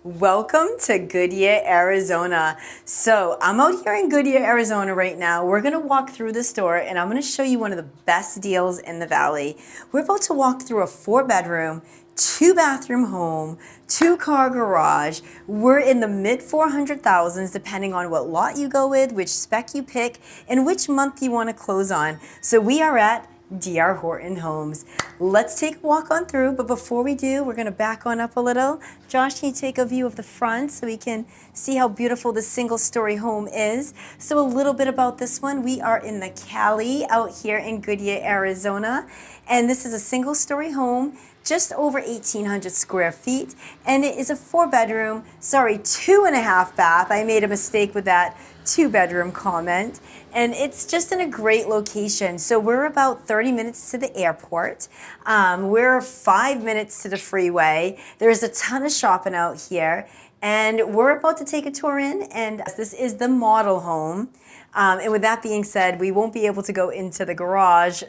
Welcome to Goodyear, Arizona. So I'm out here in Goodyear, Arizona right now. We're gonna walk through the store and I'm gonna show you one of the best deals in the valley. We're about to walk through a 4-bedroom, 2-bathroom home, 2-car garage. We're in the mid 400,000s depending on what lot you go with, which spec you pick, and which month you wanna close on. So we are at DR Horton Homes. Let's take a walk on through, but before we do, we're gonna back on up a little. Josh, can you take a view of the front so we can see how beautiful this single-story home is? So a little bit about this one. We are in the Cali out here in Goodyear, Arizona, and this is a single-story home, just over 1,800 square feet, and it is a 2.5 bath. I made a mistake with that 2-bedroom comment, and it's just in a great location. So we're about 30 minutes to the airport. We're 5 minutes to the freeway. There's a ton of shopping out here, and we're about to take a tour in, and this is the model home. And with that being said, we won't be able to go into the garage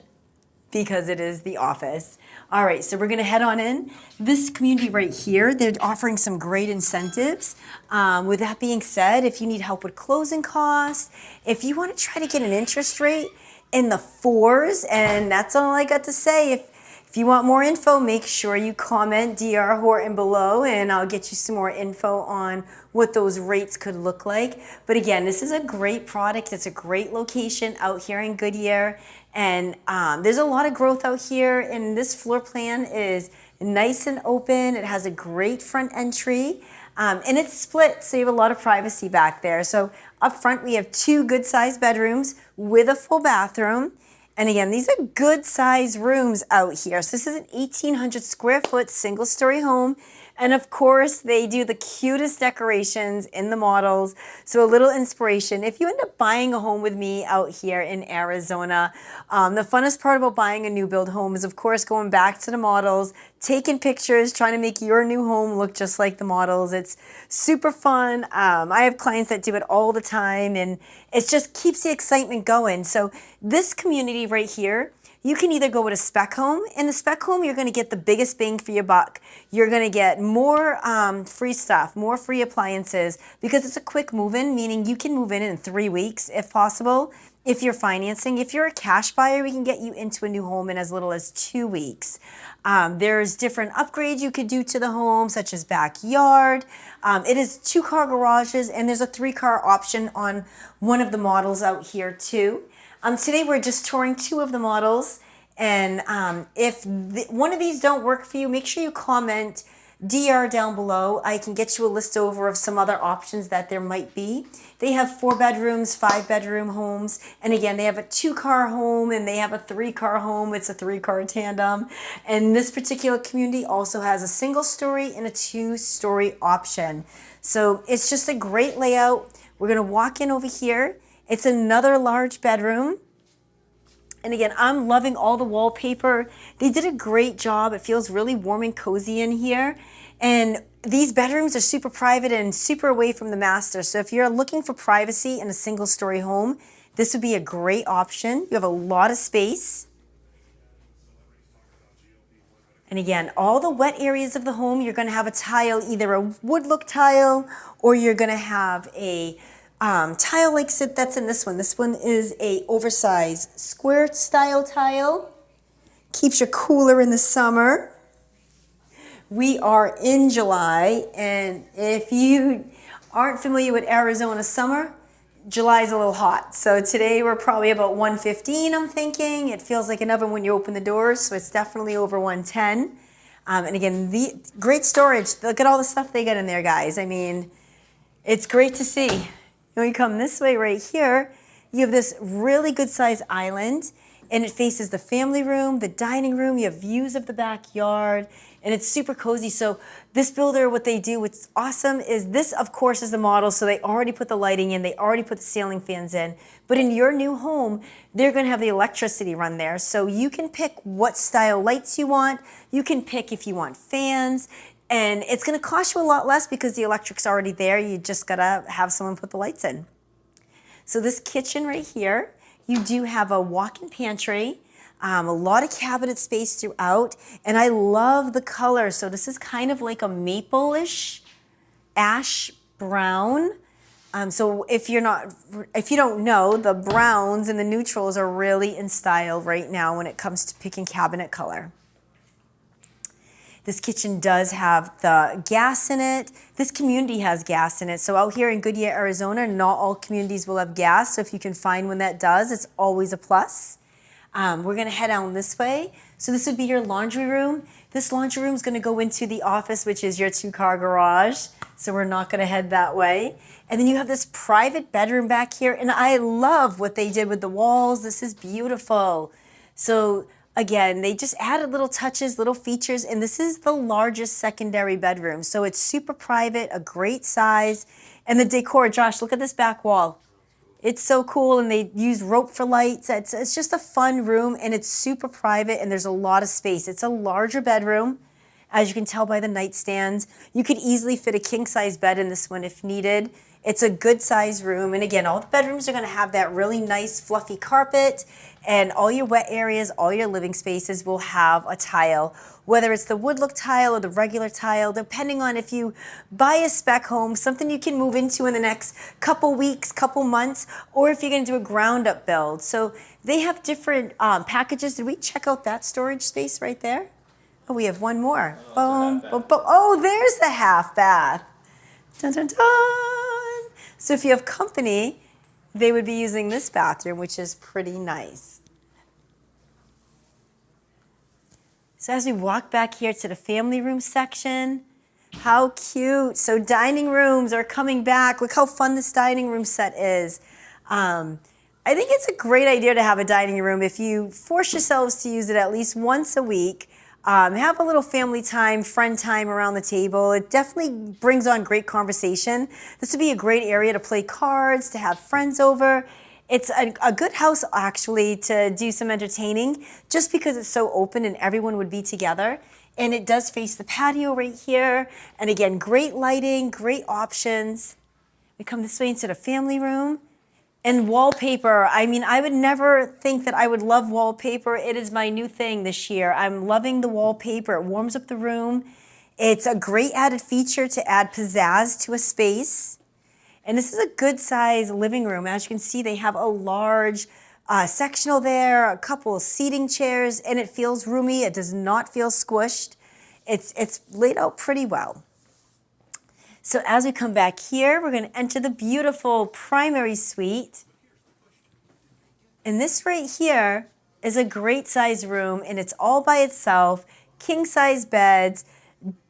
because it is the office. All right, so we're gonna head on in. This community right here, they're offering some great incentives. With that being said, if you need help with closing costs, if you wanna try to get an interest rate in the 4s, and that's all I got to say. If you want more info, make sure you comment DR Horton below and I'll get you some more info on what those rates could look like. But again, this is a great product. It's a great location out here in Goodyear. And there's a lot of growth out here, and this floor plan is nice and open. It has a great front entry, and it's split, so you have a lot of privacy back there. So up front, we have 2 good-sized bedrooms with a full bathroom. And again, these are good-sized rooms out here. So this is an 1,800 square foot single-story home. And of course, they do the cutest decorations in the models. So a little inspiration. If you end up buying a home with me out here in Arizona, the funnest part about buying a new build home is, of course, going back to the models, taking pictures, trying to make your new home look just like the models. It's super fun. I have clients that do it all the time, and it just keeps the excitement going. So this community right here, you can either go with a spec home. In the spec home, you're gonna get the biggest bang for your buck. You're gonna get more free stuff, more free appliances, because it's a quick move-in, meaning you can move in 3 weeks if possible. If you're financing, if you're a cash buyer, we can get you into a new home in as little as 2 weeks. There's different upgrades you could do to the home, such as backyard. It is 2-car garages, and there's a 3-car option on one of the models out here too. Today we're just touring 2 of the models, and if one of these don't work for you, make sure you comment DR down below. I can get you a list over of some other options that there might be. They have 4 bedrooms, 5-bedroom homes, and again, they have a 2-car home and they have a 3-car home. It's a 3-car tandem. And this particular community also has a single-story and a 2-story option. So it's just a great layout. We're gonna walk in over here. It's another large bedroom. And again, I'm loving all the wallpaper. They did a great job. It feels really warm and cozy in here. And these bedrooms are super private and super away from the master. So if you're looking for privacy in a single-story home, this would be a great option. You have a lot of space. And again, all the wet areas of the home, you're gonna have a tile, either a wood look tile, or you're gonna have a tile like that's in this one. This one is a oversized square style tile. Keeps you cooler in the summer. We are in July, and if you aren't familiar with Arizona summer, July is a little hot. So today we're probably about 115, I'm thinking. It feels like an oven when you open the doors, so it's definitely over 110. And again, the great storage. Look at all the stuff they got in there, guys. I mean, it's great to see. When you come this way right here, you have this really good sized island, and it faces the family room, the dining room. You have views of the backyard, and it's super cozy. So this builder, what they do, what's awesome is this, of course, is the model. So they already put the lighting in, they already put the ceiling fans in. But in your new home, they're gonna have the electricity run there. So you can pick what style lights you want. You can pick if you want fans. And it's gonna cost you a lot less because the electric's already there. You just gotta have someone put the lights in. So this kitchen right here, you do have a walk-in pantry, a lot of cabinet space throughout, and I love the color. So this is kind of like a maple-ish ash brown. So if you don't know, the browns and the neutrals are really in style right now when it comes to picking cabinet color. This kitchen does have the gas in it. This community has gas in it. So out here in Goodyear, Arizona, not all communities will have gas. So if you can find one that does, it's always a plus. We're gonna head down this way. So this would be your laundry room. This laundry room is gonna go into the office, which is your 2-car garage. So we're not gonna head that way. And then you have this private bedroom back here. And I love what they did with the walls. This is beautiful. So again, they just added little touches, little features, and this is the largest secondary bedroom. So it's super private, a great size. And the decor, Josh, look at this back wall. It's so cool, and they use rope for lights. It's just a fun room, and it's super private, and there's a lot of space. It's a larger bedroom, as you can tell by the nightstands. You could easily fit a king-size bed in this one if needed. It's a good size room, and again, all the bedrooms are gonna have that really nice fluffy carpet, and all your wet areas, all your living spaces will have a tile, whether it's the wood look tile or the regular tile, depending on if you buy a spec home, something you can move into in the next couple weeks, couple months, or if you're gonna do a ground up build. So they have different packages. Did we check out that storage space right there? Oh, we have one more. Boom, boom, boom. Oh, there's the half bath. Dun, dun, dun. So if you have company, they would be using this bathroom, which is pretty nice. So as we walk back here to the family room section, how cute. So dining rooms are coming back. Look how fun this dining room set is. I think it's a great idea to have a dining room if you force yourselves to use it at least once a week. Have a little family time, friend time around the table. It definitely brings on great conversation. This would be a great area to play cards, to have friends over. It's a good house actually to do some entertaining just because it's so open and everyone would be together. And it does face the patio right here. And again, great lighting, great options. We come this way into the family room. And wallpaper, I mean, I would never think that I would love wallpaper. It is my new thing this year. I'm loving the wallpaper. It warms up the room. It's a great added feature to add pizzazz to a space. And this is a good size living room. As you can see, they have a large sectional there, a couple of seating chairs, and it feels roomy. It does not feel squished. It's laid out pretty well. So as we come back here, we're going to enter the beautiful primary suite. And this right here is a great size room, and it's all by itself. King size beds,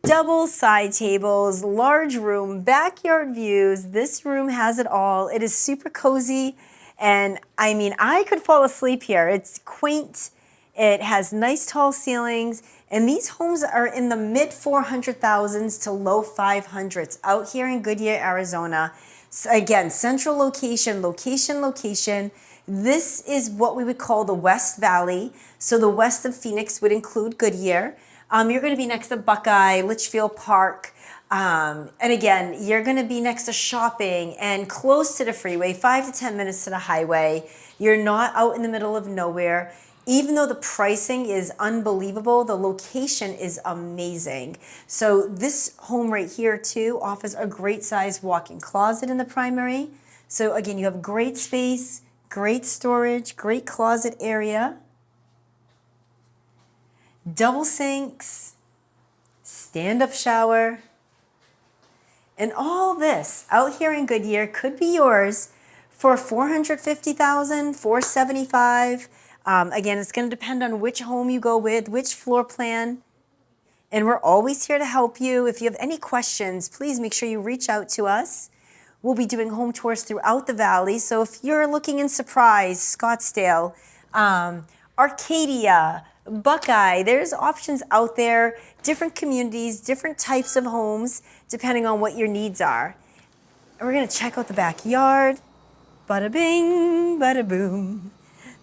double side tables, large room, backyard views. This room has it all. It is super cozy, and I mean, I could fall asleep here. It's quaint. It has nice tall ceilings, and these homes are in the mid 400,000s to low 500s out here in Goodyear, Arizona. So again, central location, location, location. This is what we would call the West Valley. So the west of Phoenix would include Goodyear. You're going to be next to Buckeye, Litchfield Park. And again, you're going to be next to shopping and close to the freeway, 5 to 10 minutes to the highway. You're not out in the middle of nowhere. Even though the pricing is unbelievable, the location is amazing. So this home right here too offers a great size walk-in closet in the primary. So again, you have great space, great storage, great closet area, double sinks, stand-up shower, and all this out here in Goodyear could be yours for $450,000, $475,000. Again, it's going to depend on which home you go with, which floor plan. And we're always here to help you. If you have any questions, please make sure you reach out to us. We'll be doing home tours throughout the valley. So if you're looking in Surprise, Scottsdale, Arcadia, Buckeye, there's options out there, different communities, different types of homes, depending on what your needs are. And we're going to check out the backyard. Bada bing, bada boom.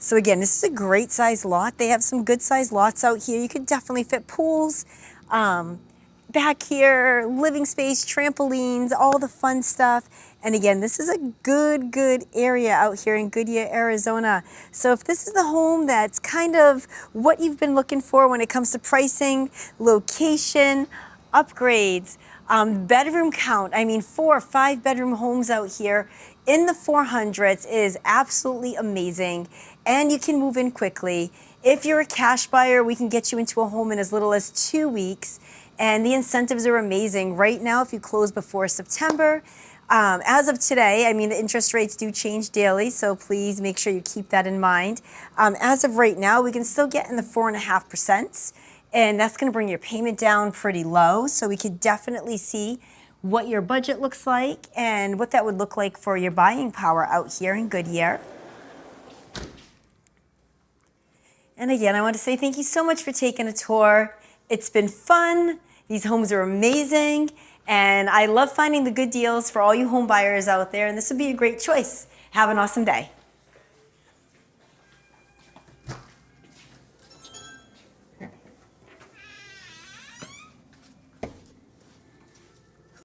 So again, this is a great size lot. They have some good size lots out here. You could definitely fit pools. Back here, living space, trampolines, all the fun stuff. And again, this is a good area out here in Goodyear, Arizona. So if this is the home that's kind of what you've been looking for when it comes to pricing, location, upgrades, Bedroom count, I mean, 4 or 5 bedroom homes out here in the 400s is absolutely amazing, and you can move in quickly. If you're a cash buyer, we can get you into a home in as little as 2 weeks, and the incentives are amazing. Right now, if you close before September, as of today, I mean, the interest rates do change daily, so please make sure you keep that in mind. As of right now, we can still get in the 4.5%. And that's going to bring your payment down pretty low. So we could definitely see what your budget looks like and what that would look like for your buying power out here in Goodyear. And again, I want to say thank you so much for taking a tour. It's been fun. These homes are amazing. And I love finding the good deals for all you home buyers out there. And this would be a great choice. Have an awesome day.